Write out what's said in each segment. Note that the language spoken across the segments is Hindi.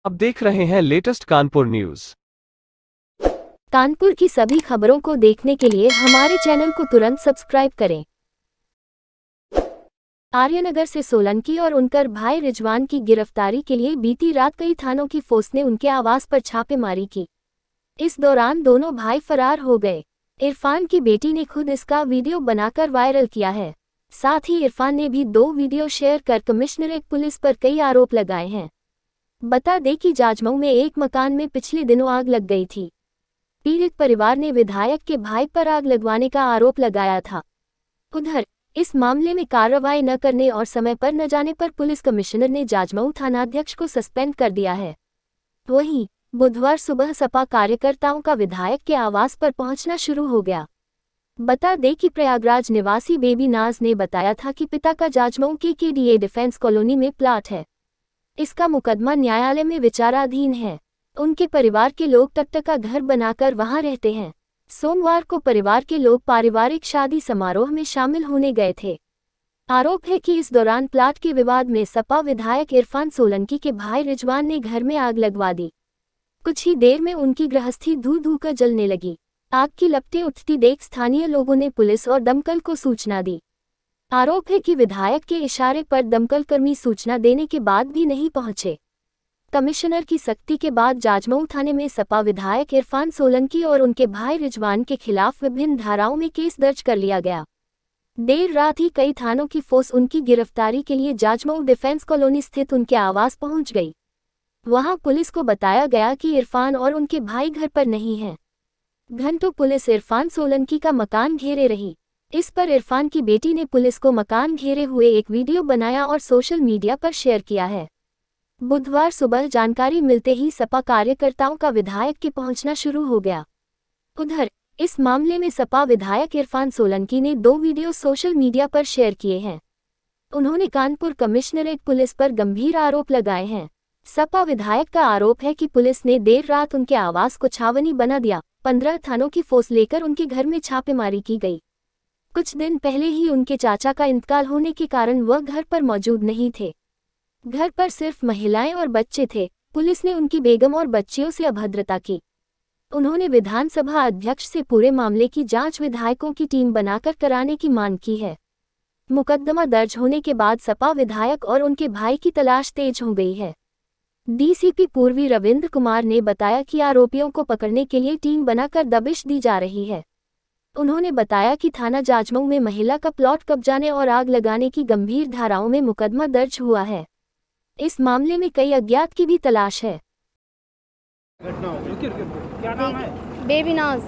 आप देख रहे हैं लेटेस्ट कानपुर न्यूज। कानपुर की सभी खबरों को देखने के लिए हमारे चैनल को तुरंत सब्सक्राइब करें। आर्यनगर से सोलंकी और उनकर भाई रिजवान की गिरफ्तारी के लिए बीती रात कई थानों की फोर्स ने उनके आवास पर छापेमारी की। इस दौरान दोनों भाई फरार हो गए। इरफान की बेटी ने खुद इसका वीडियो बनाकर वायरल किया है। साथ ही इरफान ने भी 2 वीडियो शेयर कर कमिश्नरेट पुलिस पर कई आरोप लगाए हैं। बता दें कि जाजमऊ में एक मकान में पिछले दिनों आग लग गई थी। पीड़ित परिवार ने विधायक के भाई पर आग लगवाने का आरोप लगाया था। उधर इस मामले में कार्रवाई न करने और समय पर न जाने पर पुलिस कमिश्नर ने जाजमऊ थानाध्यक्ष को सस्पेंड कर दिया है। वहीं बुधवार सुबह सपा कार्यकर्ताओं का विधायक के आवास पर पहुंचना शुरू हो गया। बता दें कि प्रयागराज निवासी बेबी नाज ने बताया था कि पिता का जाजमऊ के केडीए डिफेंस कॉलोनी में प्लाट है। इसका मुकदमा न्यायालय में विचाराधीन है। उनके परिवार के लोग टकटका घर बनाकर वहां रहते हैं। सोमवार को परिवार के लोग पारिवारिक शादी समारोह में शामिल होने गए थे। आरोप है कि इस दौरान प्लाट के विवाद में सपा विधायक इरफान सोलंकी के भाई रिजवान ने घर में आग लगवा दी। कुछ ही देर में उनकी गृहस्थी धू धू कर जलने लगी। आग की लपटें उठती देख स्थानीय लोगों ने पुलिस और दमकल को सूचना दी। आरोप है कि विधायक के इशारे पर दमकल कर्मी सूचना देने के बाद भी नहीं पहुंचे। कमिश्नर की सख्ती के बाद जाजमऊ थाने में सपा विधायक इरफान सोलंकी और उनके भाई रिजवान के खिलाफ विभिन्न धाराओं में केस दर्ज कर लिया गया। देर रात ही कई थानों की फोर्स उनकी गिरफ्तारी के लिए जाजमऊ डिफेंस कॉलोनी स्थित उनके आवास पहुंच गई। वहां पुलिस को बताया गया कि इरफान और उनके भाई घर पर नहीं हैं। घंटों पुलिस इरफान सोलंकी का मकान घेरे रही। इस पर इरफान की बेटी ने पुलिस को मकान घेरे हुए एक वीडियो बनाया और सोशल मीडिया पर शेयर किया है। बुधवार सुबह जानकारी मिलते ही सपा कार्यकर्ताओं का विधायक के पहुंचना शुरू हो गया। उधर इस मामले में सपा विधायक इरफान सोलंकी ने 2 वीडियो सोशल मीडिया पर शेयर किए हैं। उन्होंने कानपुर कमिश्नरेट पुलिस पर गंभीर आरोप लगाए हैं। सपा विधायक का आरोप है कि पुलिस ने देर रात उनके आवास को छावनी बना दिया। 15 थानों की फोर्स लेकर उनके घर में छापेमारी की गई। कुछ दिन पहले ही उनके चाचा का इंतकाल होने के कारण वह घर पर मौजूद नहीं थे। घर पर सिर्फ महिलाएं और बच्चे थे। पुलिस ने उनकी बेगम और बच्चियों से अभद्रता की। उन्होंने विधानसभा अध्यक्ष से पूरे मामले की जांच विधायकों की टीम बनाकर कराने की मांग की है। मुकदमा दर्ज होने के बाद सपा विधायक और उनके भाई की तलाश तेज हो गई है। डीसीपी पूर्वी रविंद्र कुमार ने बताया कि आरोपियों को पकड़ने के लिए टीम बनाकर दबिश दी जा रही है। उन्होंने बताया कि थाना जाजमऊ में महिला का प्लॉट कब्जाने और आग लगाने की गंभीर धाराओं में मुकदमा दर्ज हुआ है। इस मामले में कई अज्ञात की भी तलाश है। क्या नाम है? बेबी नाज।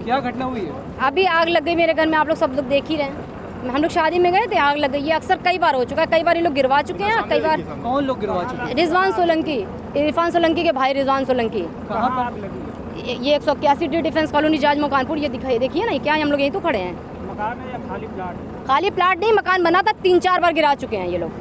क्या घटना हुई है? अभी आग लग गई मेरे घर में। आप लोग सब लोग देख ही रहे हैं। हम लोग शादी में गए थे, आग लग गई। ये अक्सर कई बार हो चुका है। कई बार ये लोग गिरवा चुके हैं। कई बार। कौन लोग गिरवा चुके हैं? रिजवान सोलंकी, इरफान सोलंकी के भाई रिजवान सोलंकी। कहाँ पर आग लगी? ये 181 डिफेंस कॉलोनी जाजमऊ कानपुर। ये दिखाई देखिए ना, क्या हम लोग यहीं तो खड़े हैं। मकान है या खाली प्लाट? खाली प्लाट नहीं, मकान बना था। 3-4 बार गिरा चुके हैं ये लोग।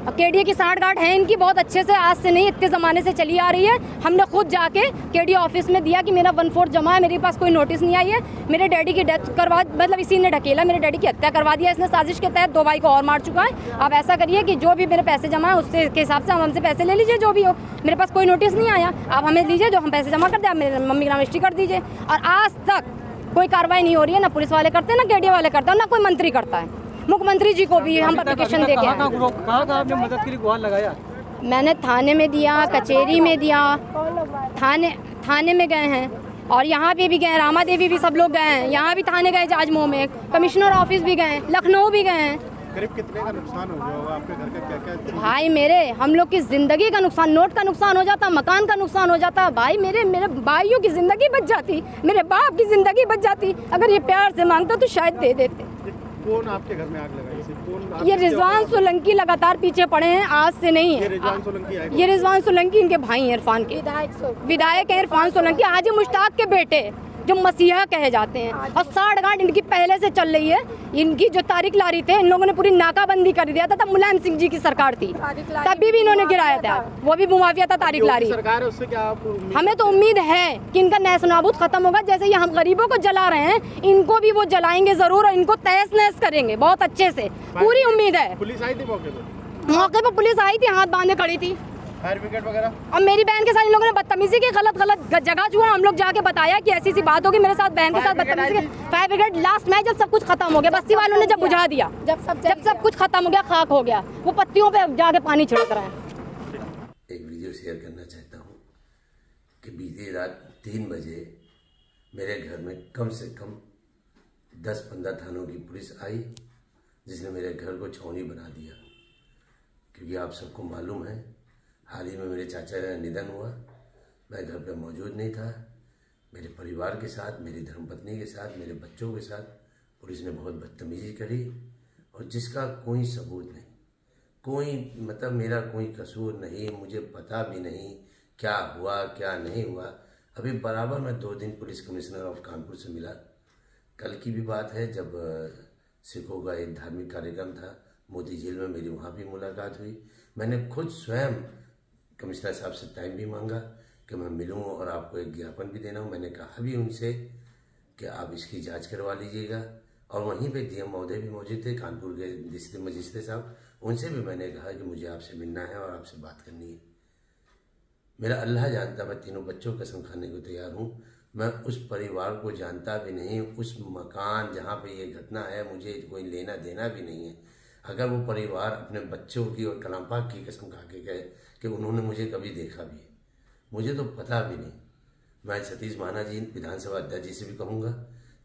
अब केडीए की सांठगांठ है इनकी बहुत अच्छे से, आज से नहीं इतने ज़माने से चली आ रही है। हमने खुद जाके केडीए ऑफिस में दिया कि मेरा 1/4 जमा है, मेरे पास कोई नोटिस नहीं आई है। मेरे डैडी की डेथ करवा, मतलब इसी ने ढकेला, मेरे डैडी की हत्या करवा दिया इसने। साजिश के तहत 2 भाई को और मार चुका है। अब ऐसा करिए कि जो भी मेरे पैसे जमा है उससे के हिसाब से हमसे पैसे ले लीजिए, जो भी हो। मेरे पास कोई नोटिस नहीं आया, आप हमें लीजिए, जो हम पैसे जमा कर दें आप मेरे मम्मी की नाम रजिस्ट्री कर दीजिए। और आज तक कोई कार्रवाई नहीं हो रही है। ना पुलिस वाले करते हैं, ना केडीए वाले करते हैं, ना कोई मंत्री करता है। मुख्यमंत्री जी को भी हम एप्लीकेशन दे के आए। कहाँ आपने मदद के लिए गुहार लगाया? मैंने थाने में दिया, कचहरी में दिया, थाने में गए हैं और यहाँ पे भी गए, रामा देवी भी सब लोग गए हैं। यहाँ भी थाने गए, जाजमऊ में कमिश्नर ऑफिस भी गए, लखनऊ भी गए हैं। करीब कितने का नुकसान हो गया होगा आपके घर का? क्या-क्या भाई मेरे, हम लोग की जिंदगी का नुकसान, नोट का नुकसान हो जाता, मकान का नुकसान हो जाता। भाई मेरे भाइयों की जिंदगी बच जाती, मेरे बाप की जिंदगी बच जाती। अगर ये प्यार से मांगता तो शायद दे देते। कौन आपके घर में आग लगाई? ये रिजवान सोलंकी लगातार पीछे पड़े हैं, आज से नहीं है। ये रिजवान सोलंकी इनके भाई हैं, इरफान के विधायक हैं इरफान सोलंकी, हाजी मुश्ताक के बेटे, जो मसीहा कहे जाते हैं। और सांठगांठ इनकी पहले से चल रही है। इनकी जो तारिक लारी थे, इन लोगों ने पूरी नाकाबंदी कर दिया था। तब मुलायम सिंह जी की सरकार थी, तभी भी इन्होंने गिराया था। वो भी मुआविया था तारिक लारी। सरकार है, उससे क्या आप हमें तो उम्मीद है कि इनका नेस्तनाबूद खत्म होगा। जैसे ये हम गरीबों को जला रहे हैं, इनको भी वो जलाएंगे जरूर और इनको तहस नहस करेंगे बहुत अच्छे से, पूरी उम्मीद है। पुलिस आई थी मौके पर? मौके पर पुलिस आई थी, हाथ बांधे खड़ी थी। फायर ब्रिगेड वगैरह? अब मेरी बहन के साथ इन लोगों ने बदतमीजी की, गलत जगह जो है हम लोग जाके बताया कि ऐसी सी बात होगी, मेरे साथ बहन के साथ बदतमीजी की। फायर ब्रिगेड लास्ट में जब सब कुछ खत्म हो गया, बस्ती वालों ने जब बुझा दिया, जब सब कुछ खत्म हो गया, खाक हो गया, वो पत्तियों पे जाके पानी छिड़क रहे हैं। एक वीडियो शेयर करना चाहता हूँ कि बीती रात 3 बजे मेरे घर में कम से कम 10-15 थानों की पुलिस आई, जिसने मेरे घर को छावनी बना दिया। क्योंकि आप सबको मालूम है, हाल ही में मेरे चाचा का निधन हुआ, मैं घर पे मौजूद नहीं था। मेरे परिवार के साथ, मेरी धर्मपत्नी के साथ, मेरे बच्चों के साथ पुलिस ने बहुत बदतमीजी करी, और जिसका कोई सबूत नहीं, कोई मतलब मेरा कोई कसूर नहीं, मुझे पता भी नहीं क्या हुआ क्या नहीं हुआ। अभी बराबर मैं 2 दिन पुलिस कमिश्नर ऑफ कानपुर से मिला। कल की भी बात है, जब सिखों का एक धार्मिक कार्यक्रम था मोती झील में, मेरी वहाँ भी मुलाकात हुई। मैंने खुद स्वयं कमिश्नर साहब से टाइम भी मांगा कि मैं मिलूं और आपको एक ज्ञापन भी देना हूं। मैंने कहा भी उनसे कि आप इसकी जांच करवा लीजिएगा, और वहीं पे डीएम महोदय भी मौजूद थे, कानपुर के डिस्ट्रिक्ट मजिस्ट्रेट साहब, उनसे भी मैंने कहा कि मुझे आपसे मिलना है और आपसे बात करनी है। मेरा अल्लाह जानता, मैं तीनों बच्चों कसम खाने को तैयार हूँ, मैं उस परिवार को जानता भी नहीं, उस मकान जहाँ पे ये घटना है मुझे कोई लेना देना भी नहीं है। अगर वो परिवार अपने बच्चों की और कलाम पाक की कसम खा के गए कि उन्होंने मुझे कभी देखा भी है, मुझे तो पता भी नहीं। मैं सतीश महाना जी विधानसभा अध्यक्ष जी से भी कहूँगा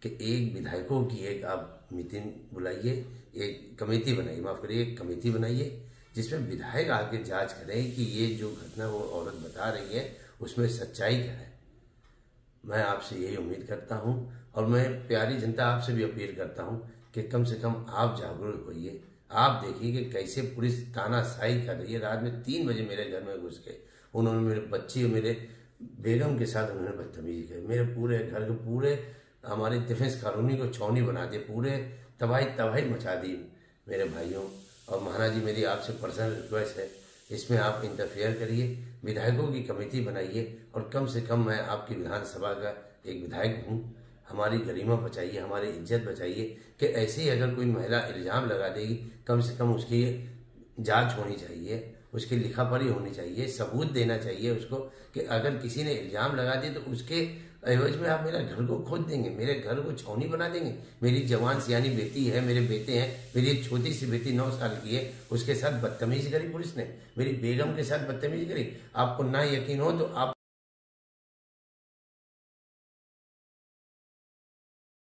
कि एक विधायकों की एक आप मीटिंग बुलाइए, एक कमेटी बनाइए, माफ़ करिए, एक कमेटी बनाइए जिसमें विधायक आके जांच करें कि ये जो घटना वो औरत बता रही है उसमें सच्चाई क्या है। मैं आपसे यही उम्मीद करता हूं, और मैं प्यारी जनता आपसे भी अपील करता हूं कि कम से कम आप जागरूक होइए। आप देखिए कि कैसे पुलिस तानाशाही कर रही है। रात में 3 बजे मेरे घर में घुस के उन्होंने मेरे बच्चे और मेरे बेगम के साथ उन्होंने बदतमीजी की, मेरे पूरे घर के पूरे हमारे डिफेंस कॉलोनी को छावनी बना दी, पूरे तबाही मचा दी मेरे भाइयों। और महाराज जी, मेरी आपसे पर्सनल रिक्वेस्ट है, इसमें आप इंटरफेयर करिए, विधायकों की कमेटी बनाइए, और कम से कम मैं आपकी विधानसभा का एक विधायक हूँ, हमारी गरिमा बचाइए, हमारी इज्जत बचाइए। कि ऐसे ही अगर कोई महिला इल्ज़ाम लगा देगी, कम से कम उसकी जांच होनी चाहिए, उसकी लिखापढ़ी होनी चाहिए, सबूत देना चाहिए उसको कि अगर किसी ने इल्ज़ाम लगा दिया तो उसके एवज में आप मेरा घर को खोद देंगे, मेरे घर को छावनी बना देंगे। मेरी जवान सियानी बेटी है, मेरे बेटे हैं, मेरी एक छोटी सी बेटी 9 साल की है, उसके साथ बदतमीजी करी पुलिस ने, मेरी बेगम के साथ बदतमीजी करी। आपको ना यकीन हो तो आप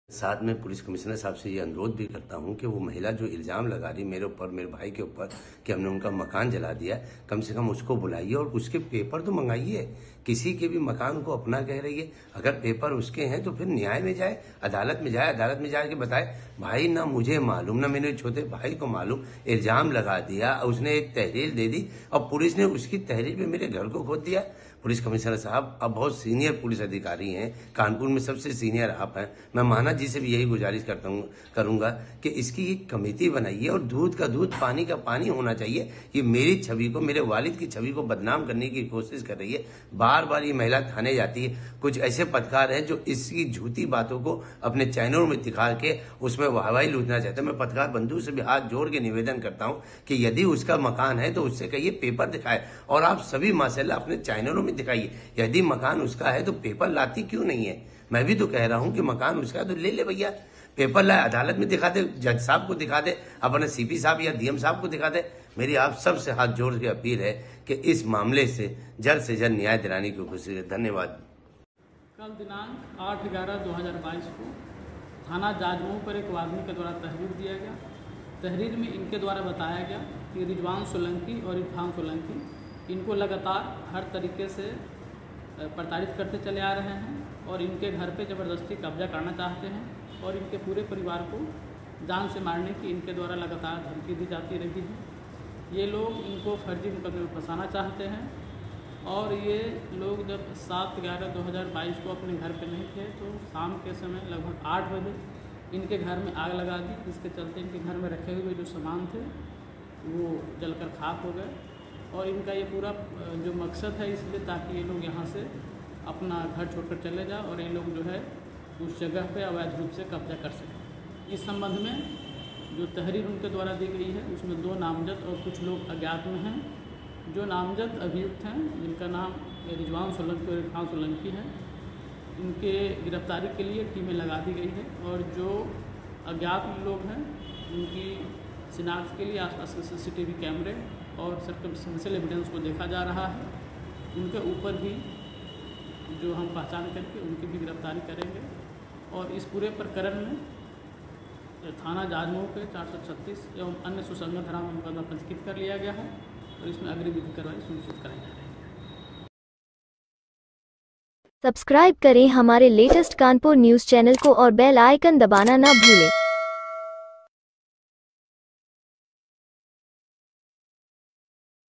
साथ में पुलिस कमिश्नर साहब से ये अनुरोध भी करता हूं कि वो महिला जो इल्ज़ाम लगा रही मेरे ऊपर, मेरे भाई के ऊपर कि हमने उनका मकान जला दिया, कम से कम उसको बुलाइए और उसके पेपर तो मंगाइए। किसी के भी मकान को अपना कह रही है, अगर पेपर उसके हैं तो फिर न्याय में जाए, अदालत में जाए, अदालत में जाके बताए भाई ना मुझे मालूम ना मेरे छोटे भाई को मालूम, इल्ज़ाम लगा दिया, उसने एक तहरीर दे दी और पुलिस ने उसकी तहरीर पे मेरे घर को खोद दिया। पुलिस कमिश्नर साहब अब बहुत सीनियर पुलिस अधिकारी हैं, कानपुर में सबसे सीनियर आप हैं। मैं महाना जी से भी यही गुजारिश करूंगा कि इसकी एक कमेटी बनाइए और दूध का दूध पानी का पानी होना चाहिए। ये मेरी छवि को, मेरे वालिद की छवि को बदनाम करने की कोशिश कर रही है। बार बार ये महिला थाने जाती है, कुछ ऐसे पत्रकार हैं जो इसकी झूठी बातों को अपने चैनलों में दिखा के उसमें वाहवाही लूटना चाहते हैं। मैं पत्रकार बंधु से भी हाथ जोड़ के निवेदन करता हूं कि यदि उसका मकान है तो उससे कहिए पेपर दिखाए, और आप सभी माशाल्लाह अपने चैनलों में दिखाइए। यदि मकान उसका है तो पेपर लाती क्यों नहीं है? मैं भी तो कह रहा हूं कि मकान उसका है तो ले ले भैया, पेपर लाए, अदालत में दिखा दे, जज साहब को दिखा दे, अपने सीपी साहब या डीएम साहब को दिखा दे। मेरी आप सबसे हाथ जोड़ के अपील है कि इस मामले से जल्द न्याय दिलाने की कोशिश है। धन्यवाद। कल दिनांक 8/11/2022 को थाना जाजमऊ पर एक आदमी के द्वारा तहरीर दिया गया। तहरीर में इनके द्वारा बताया गया कि रिजवान सोलंकी और इरफान सोलंकी इनको लगातार हर तरीके से प्रताड़ित करते चले आ रहे हैं और इनके घर पे ज़बरदस्ती कब्जा करना चाहते हैं और इनके पूरे परिवार को जान से मारने की इनके द्वारा लगातार धमकी दी जाती रही है। ये लोग इनको फर्जी मुकदमे में फंसाना चाहते हैं और ये लोग जब 7/11/2022 को अपने घर पे नहीं थे तो शाम के समय लगभग 8 बजे इनके घर में आग लगा दी, जिसके चलते इनके घर में रखे हुए जो सामान थे वो जलकर खाक हो गए। और इनका ये पूरा जो मकसद है इसलिए ताकि ये लोग यहाँ से अपना घर छोड़कर चले जाए और ये लोग जो है उस जगह पे अवैध रूप से कब्जा कर सकें। इस संबंध में जो तहरीर उनके द्वारा दी गई है उसमें 2 नामजद और कुछ लोग अज्ञात में हैं जो नामजद अभियुक्त हैं, जिनका नाम रिजवान सोलंकी और इरफान सोलंकी है, इनके गिरफ्तारी के लिए टीमें लगा दी गई है और जो अज्ञात लोग हैं उनकी शिनाख्त के लिए आसपास के CCTV कैमरे और सर्कमस्टेंशियल एविडेंस को देखा जा रहा है। उनके ऊपर भी जो हम पहचान करके उनकी भी गिरफ्तारी करेंगे और इस पूरे प्रकरण में थाना जाजमऊ के 436 एवं अन्य सुसंगत धाराओं में मुकदमा पंजीकृत कर लिया गया है और इसमें अग्रिम विधिक कार्रवाई सुनिश्चित कराई जा रही है। सब्सक्राइब करें हमारे लेटेस्ट कानपुर न्यूज़ चैनल को और बेल आइकन दबाना ना भूलें।